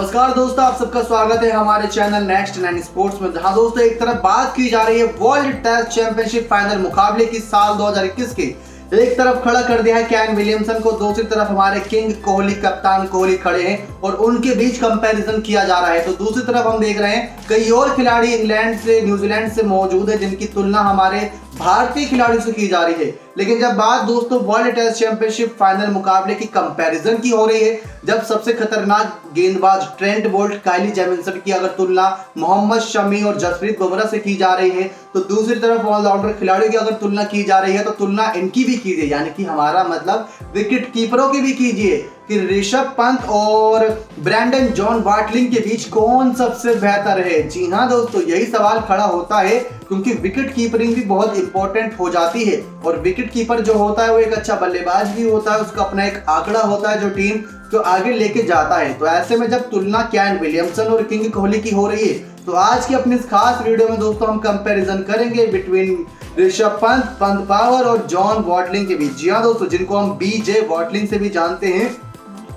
नमस्कार दोस्तों, आप सबका स्वागत है हमारे चैनल नेक्स्ट 9 स्पोर्ट्स में। जहां दोस्तों एक तरफ बात की जा रही है वर्ल्ड टेस्ट चैंपियनशिप फाइनल मुकाबले की साल 2021 की। एक तरफ खड़ा कर दिया है केन विलियमसन को, दूसरी तरफ हमारे किंग कोहली, कप्तान कोहली खड़े हैं और उनके बीच कंपैरिजन किया जा रहा है। तो दूसरी तरफ हम देख रहे हैं कई और खिलाड़ी इंग्लैंड से, न्यूजीलैंड से मौजूद है जिनकी तुलना हमारे भारतीय खिलाड़ियों से की जा रही है। लेकिन जब बात दोस्तों वर्ल्ड टेस्ट चैंपियनशिप फाइनल मुकाबले की कंपैरिजन की हो रही है, जब सबसे खतरनाक गेंदबाज ट्रेंट बोल्ट, काइली जेमिसन की अगर तुलना मोहम्मद शमी और जसप्रीत बुमराह से की जा रही है, तो दूसरी तरफ ऑलराउंडर खिलाड़ियों की अगर तुलना की जा रही है तो तुलना इनकी भी कीजिए, यानी कि हमारा मतलब विकेट कीपरों की भी कीजिए कि ऋषभ पंत और ब्रैंडन जॉन वाटलिंग के बीच कौन सबसे बेहतर है। जी हाँ दोस्तों, यही सवाल खड़ा होता है क्योंकि विकेट कीपरिंग भी बहुत इंपॉर्टेंट हो जाती है और विकेट कीपर जो होता है वो एक अच्छा बल्लेबाज भी होता है, उसका अपना एक आंकड़ा होता है जो टीम को आगे लेके जाता है। तो ऐसे में जब तुलना केन विलियमसन और किंग कोहली की हो रही है, तो आज की अपनी इस खास वीडियो में दोस्तों हम कंपैरिजन करेंगे बिटवीन ऋषभ पंत, पंत पावर और जॉन वाटलिंग के बीच। जी हाँ दोस्तों, जिनको हम बीजे वाटलिंग से भी जानते हैं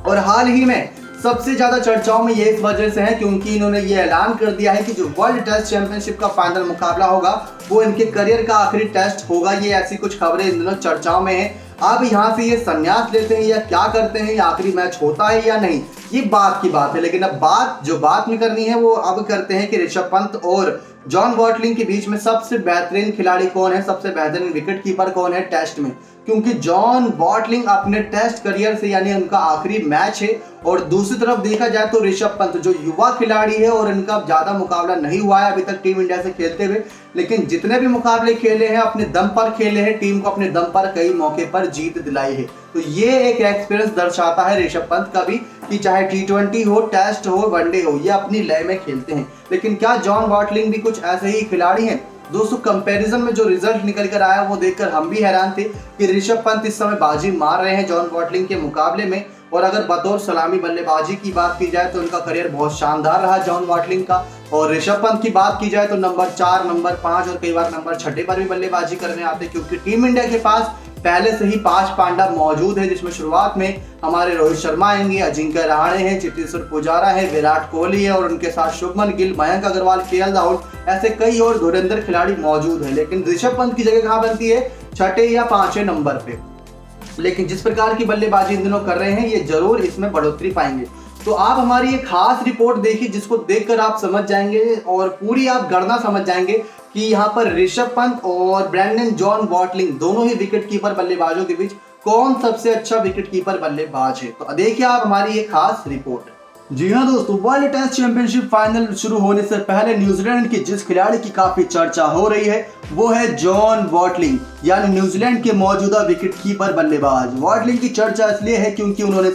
और हाल ही में सबसे ज्यादा चर्चाओं में ये इस वजह से है क्योंकि इन्होंने ये ऐलान कर दिया है कि जो वर्ल्ड टेस्ट चैंपियनशिप का फाइनल मुकाबला होगा वो इनके करियर का आखिरी टेस्ट होगा। ये ऐसी कुछ खबरें इन दिनों चर्चाओं में हैं। अब यहाँ से ये संन्यास लेते हैं या क्या करते हैं, या आखिरी मैच होता है या नहीं, ये बात की बात है। लेकिन अब बात में करनी है वो अब करते हैं कि ऋषभ पंत और जॉन वाटलिंग के बीच में सबसे बेहतरीन खिलाड़ी कौन है, सबसे बेहतरीन विकेट कीपर कौन है टेस्ट में। क्योंकि जॉन वाटलिंग अपने टेस्ट करियर से, यानी उनका आखिरी मैच है, और दूसरी तरफ देखा जाए तो ऋषभ पंत जो युवा खिलाड़ी है और इनका ज्यादा मुकाबला नहीं हुआ है अभी तक टीम इंडिया से खेलते हुए, लेकिन जितने भी मुकाबले खेले हैं अपने दम पर खेले हैं, टीम को अपने दम पर कई मौके पर जीत दिलाई है। तो ये एक एक्सपीरियंस दर्शाता है ऋषभ पंत का भी कि चाहे T20 हो, टेस्ट हो, वनडे हो, ये अपनी लय में खेलते हैं। लेकिन क्या जॉन वाटलिंग भी कुछ ऐसे ही खिलाड़ी हैं? दोस्तों कंपैरिजन में जो रिजल्ट निकल कर आया वो देखकर हम भी हैरान थे कि ऋषभ पंत इस समय बाजी मार रहे हैं जॉन वाटलिंग के मुकाबले में। और अगर बतौर सलामी बल्लेबाजी की बात की जाए तो उनका करियर बहुत शानदार रहा जॉन वाटलिंग का, और ऋषभ पंत की बात की जाए तो नंबर 4, नंबर 5 और कई बार नंबर 6 पर भी बल्लेबाजी करने आते, क्योंकि टीम इंडिया के पास पहले से ही 5 पांडा मौजूद है, जिसमें शुरुआत में हमारे रोहित शर्मा आएंगे, अजिंक्य रहाणे हैं, चेतेश्वर पुजारा है, विराट कोहली है और उनके साथ शुभमन गिल, मयंक अग्रवाल, केएल राहुल, ऐसे कई और धुरंधर खिलाड़ी मौजूद है। लेकिन ऋषभ पंत की जगह कहां बनती है? 6 या 5 नंबर पे। लेकिन जिस प्रकार की बल्लेबाजी इन दिनों कर रहे हैं, ये जरूर इसमें बढ़ोतरी पाएंगे। तो आप हमारी एक खास रिपोर्ट देखिए जिसको देखकर आप समझ जाएंगे और पूरी आप गणना समझ जाएंगे कि यहाँ पर ऋषभ पंत और ब्रैंडन जॉन वाटलिंग दोनों ही विकेट कीपर बल्लेबाजों के बीच कौन सबसे अच्छा विकेट कीपर बल्लेबाज है। तो देखिए आप हमारी एक खास रिपोर्ट। जी हाँ दोस्तों, वर्ल्ड टेस्ट चैंपियनशिप फाइनल शुरू होने से पहले न्यूजीलैंड की जिस खिलाड़ी की काफी चर्चा हो रही है वो है जॉन वाटलिंग, यानी न्यूजीलैंड के मौजूदा विकेट कीपर बल्लेबाज। वाटलिंग की चर्चा इसलिए है क्योंकि उन्होंने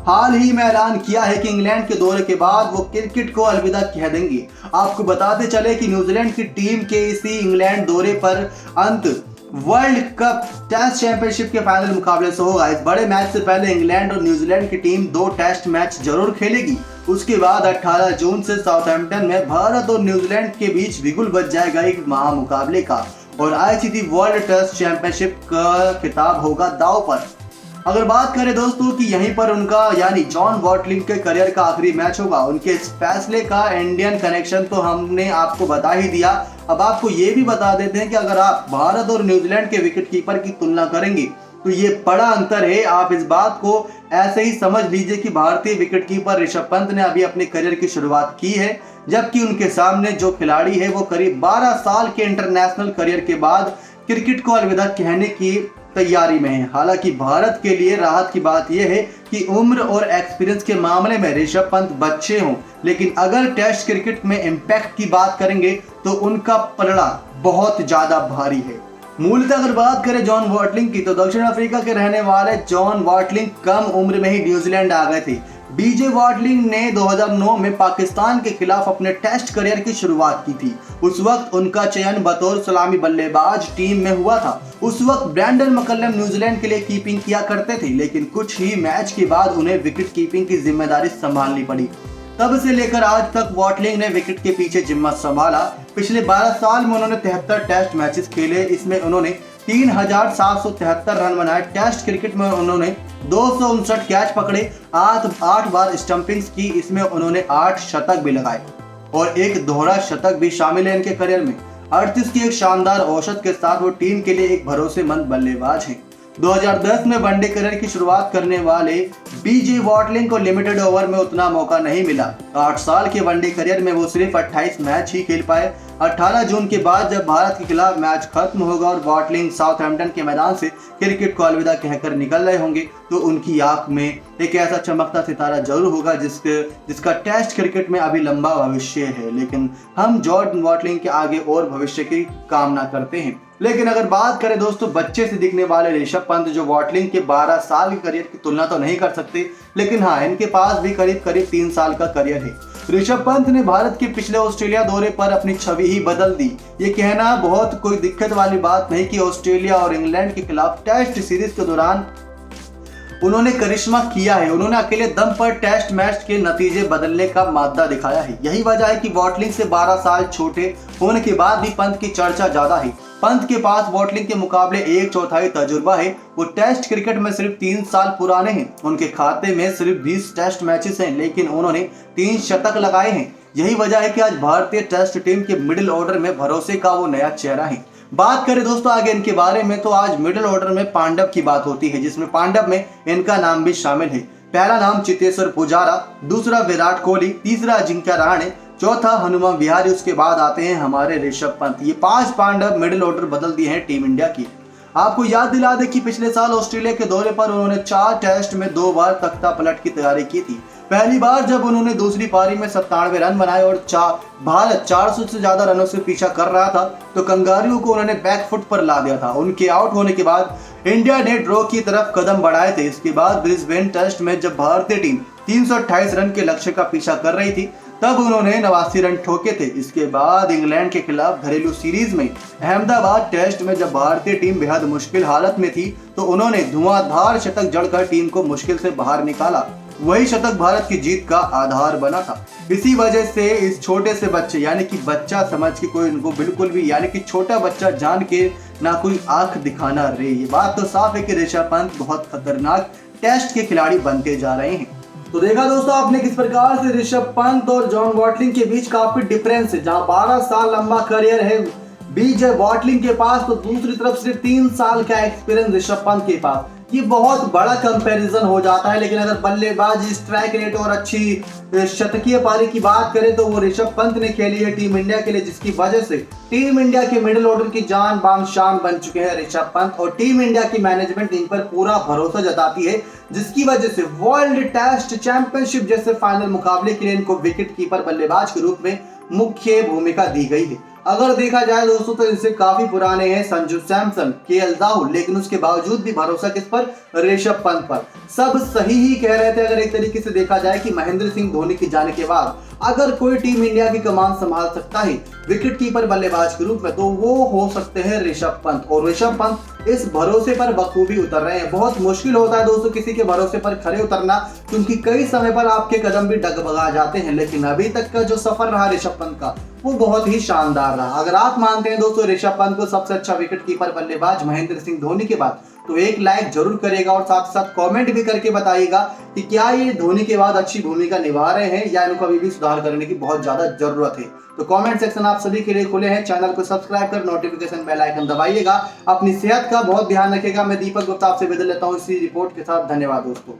हाल ही में ऐलान किया है कि इंग्लैंड के दौरे के बाद वो क्रिकेट को अलविदा कह देंगे। आपको बताते चले कि न्यूजीलैंड की टीम के इसी इंग्लैंड दौरे पर अंत वर्ल्ड कप टेस्ट चैंपियनशिप के फाइनल मुकाबले से होगा। इस बड़े मैच से पहले इंग्लैंड और न्यूजीलैंड की टीम 2 टेस्ट मैच जरूर खेलेगी। उसके बाद 18 जून से साउथहैम्पटन में भारत और न्यूजीलैंड के बीच बिगुल बज जाएगा एक महामुकाबले का, और ICC वर्ल्ड टेस्ट चैंपियनशिप का खिताब होगा दांव पर। अगर बात करें दोस्तों कि यहीं पर उनका यानी जॉन वाटलिंग के करियर का आखिरी मैच होगा, उनके इस फैसले का इंडियन कनेक्शन तो हमने आपको बता ही दिया। अब आपको ये भी बता देते हैं कि अगर आप भारत और न्यूजीलैंड के विकेट कीपर की तुलना करेंगे तो ये बड़ा अंतर है। आप इस बात को ऐसे ही समझ लीजिए कि भारतीय विकेट कीपर ऋषभ पंत ने अभी अपने करियर की शुरुआत की है, जबकि उनके सामने जो खिलाड़ी है वो करीब 12 साल के इंटरनेशनल करियर के बाद क्रिकेट को अलविदा कहने की तैयारी में है। हालांकि भारत के लिए राहत की बात यह है कि उम्र और एक्सपीरियंस के मामले में ऋषभ पंत बच्चे हों, लेकिन अगर टेस्ट क्रिकेट में इम्पैक्ट की बात करेंगे तो उनका पलड़ा बहुत ज्यादा भारी है। मूलतः अगर बात करें जॉन वाटलिंग की, तो दक्षिण अफ्रीका के रहने वाले जॉन वाटलिंग कम उम्र में ही न्यूजीलैंड आ गए थे। बीजे वाटलिंग ने 2009 में पाकिस्तान के खिलाफ अपने टेस्ट करियर की शुरुआत की थी। उस वक्त उनका चयन बतौर सलामी बल्लेबाज टीम में हुआ था। उस वक्त ब्रैंडन मैकलम न्यूजीलैंड के लिए कीपिंग किया करते थे, लेकिन कुछ ही मैच के बाद उन्हें विकेट कीपिंग की जिम्मेदारी संभालनी पड़ी। तब से लेकर आज तक वाटलिंग ने विकेट के पीछे जिम्मा संभाला। पिछले 12 साल में उन्होंने 73 टेस्ट मैचेस खेले। इसमें उन्होंने 3773 रन बनाए। टेस्ट क्रिकेट में उन्होंने 259 कैच पकड़े, 8 बार स्टंपिंग्स की, इसमें उन्होंने 8 शतक भी लगाए और एक दोहरा शतक भी शामिल है इनके करियर में। 38 की एक शानदार औसत के साथ वो टीम के लिए एक भरोसेमंद बल्लेबाज है। 2010 में वनडे करियर की शुरुआत करने वाले बीजे वॉटलिंग को लिमिटेड ओवर में उतना मौका नहीं मिला। 8 साल के वनडे करियर में वो सिर्फ 28 मैच ही खेल पाए। 18 जून के बाद जब भारत के खिलाफ मैच खत्म होगा और वॉटलिंग साउथहैम्पटन के मैदान से क्रिकेट को अलविदा कहकर निकल रहे होंगे, तो उनकी आंख में एक ऐसा चमकता सितारा जरूर होगा जिसका टेस्ट क्रिकेट में अभी लंबा भविष्य है। लेकिन हम जॉर्डन वॉटलिंग के आगे और भविष्य की कामना करते हैं। लेकिन अगर बात करें दोस्तों बच्चे से दिखने वाले ऋषभ पंत, जो वॉटलिंग के 12 साल के करियर की तुलना तो नहीं कर सकते, लेकिन हाँ इनके पास भी करीब 3 साल का करियर है। ऋषभ पंत ने भारत के पिछले ऑस्ट्रेलिया दौरे पर अपनी छवि ही बदल दी। ये कहना बहुत कोई दिक्कत वाली बात नहीं कि ऑस्ट्रेलिया और इंग्लैंड के खिलाफ टेस्ट सीरीज के दौरान उन्होंने करिश्मा किया है। उन्होंने अकेले दम पर टेस्ट मैच के नतीजे बदलने का मादा दिखाया है। यही वजह है कि वॉटलिंग से 12 साल छोटे होने के बाद भी पंत की चर्चा ज्यादा है। पंत के पास वॉटलिंग के मुकाबले 1/4 तजुर्बा है। वो टेस्ट क्रिकेट में सिर्फ 3 साल पुराने हैं। उनके खाते में सिर्फ 20 टेस्ट मैचेस हैं, लेकिन उन्होंने 3 शतक लगाए हैं। यही वजह है कि आज भारतीय टेस्ट टीम के मिडिल ऑर्डर में भरोसे का वो नया चेहरा है। बात करें दोस्तों आगे इनके बारे में, तो आज मिडिल ऑर्डर में पांडव की बात होती है, जिसमें पांडव में इनका नाम भी शामिल है। पहला नाम चेतेश्वर पुजारा, दूसरा विराट कोहली, तीसरा अजिंक्य रहाणे, चौथा हनुमा विहारी, उसके बाद आते हैं हमारे ऋषभ पंत। ये 5 पांडव मिडिल ऑर्डर बदल दिए हैं टीम इंडिया की। आपको याद दिला दें कि पिछले साल ऑस्ट्रेलिया के दौरे पर उन्होंने 4 टेस्ट में 2 बार तख्ता पलट की तैयारी की थी। पहली बार जब उन्होंने दूसरी पारी में 97 रन बनाए और भारत 400 से ज्यादा रनों से पीछा कर रहा था, तो कंगारियों को उन्होंने बैकफुट पर ला दिया था। उनके आउट होने के बाद इंडिया ने ड्रॉ की तरफ कदम बढ़ाए थे। इसके बाद ब्रिस्बेन टेस्ट में जब भारतीय टीम 328 रन के लक्ष्य का पीछा कर रही थी, तब उन्होंने 89 रन ठोके थे। इसके बाद इंग्लैंड के खिलाफ घरेलू सीरीज में अहमदाबाद टेस्ट में जब भारतीय टीम बेहद मुश्किल हालत में थी, तो उन्होंने धुआंधार शतक जड़कर टीम को मुश्किल से बाहर निकाला। वही शतक भारत की जीत का आधार बना था। इसी वजह से इस छोटे से बच्चे, यानी कि बच्चा समझ के कोई इनको बिल्कुल भी, यानी कि छोटा बच्चा जान के ना कोई आंख दिखाना रे, ये बात तो साफ है कि ऋषभ पंत बहुत खतरनाक टेस्ट के खिलाड़ी बनते जा रहे हैं। तो देखा दोस्तों आपने किस प्रकार से ऋषभ पंत और जॉन वॉटलिंग के बीच काफी डिफरेंस है। जहां 12 साल लंबा करियर है बीजे वॉटलिंग के पास, तो दूसरी तरफ सिर्फ 3 साल का एक्सपीरियंस ऋषभ पंत के पास। ये बहुत बड़ा कंपैरिजन हो जाता है। लेकिन अगर बल्लेबाजी, स्ट्राइक रेट और अच्छी शतकीय पारी की बात करें, तो वो ऋषभ पंत ने खेली है टीम इंडिया के लिए, जिसकी वजह से टीम इंडिया के मिडिल ऑर्डर की जान बांग शान बन चुके हैं ऋषभ पंत। और टीम इंडिया की मैनेजमेंट इन पर पूरा भरोसा जताती है, जिसकी वजह से वर्ल्ड टेस्ट चैंपियनशिप जैसे फाइनल मुकाबले के लिए इनको विकेट कीपर बल्लेबाज के रूप में मुख्य भूमिका दी गई है। अगर देखा जाए दोस्तों तो इनसे काफी पुराने हैं संजू सैमसन, केएल राहुल, लेकिन उसके बावजूद भी भरोसा किस पर? ऋषभ पंत पर। सब सही ही कह रहे थे अगर एक तरीके से देखा जाए कि महेंद्र सिंह धोनी के जाने के बाद अगर कोई टीम इंडिया की कमान संभाल सकता है विकेट कीपर बल्लेबाज के रूप में, तो वो हो सकते हैं ऋषभ पंत। और ऋषभ पंत इस भरोसे पर बखूबी उतर रहे हैं। बहुत मुश्किल होता है दोस्तों किसी के भरोसे पर खड़े उतरना, क्योंकि कई समय पर आपके कदम भी डगमगा जाते हैं। लेकिन अभी तक का जो सफर रहा ऋषभ पंत का, वो बहुत ही शानदार रहा। अगर आप मानते हैं दोस्तों ऋषभ पंत को सबसे अच्छा विकेट कीपर बल्लेबाज महेंद्र सिंह धोनी के बाद, तो एक लाइक जरूर करेगा और साथ साथ कमेंट भी करके बताइएगा कि क्या ये धोनी के बाद अच्छी भूमिका निभा रहे हैं या इनको अभी भी सुधार करने की बहुत ज्यादा जरूरत है। तो कमेंट सेक्शन आप सभी के लिए खुले हैं। चैनल को सब्सक्राइब कर नोटिफिकेशन बेल आइकन दबाइएगा। अपनी सेहत का बहुत ध्यान रखिएगा। मैं दीपक गुप्ता आपसे विदा लेता हूँ इसी रिपोर्ट के साथ। धन्यवाद दोस्तों।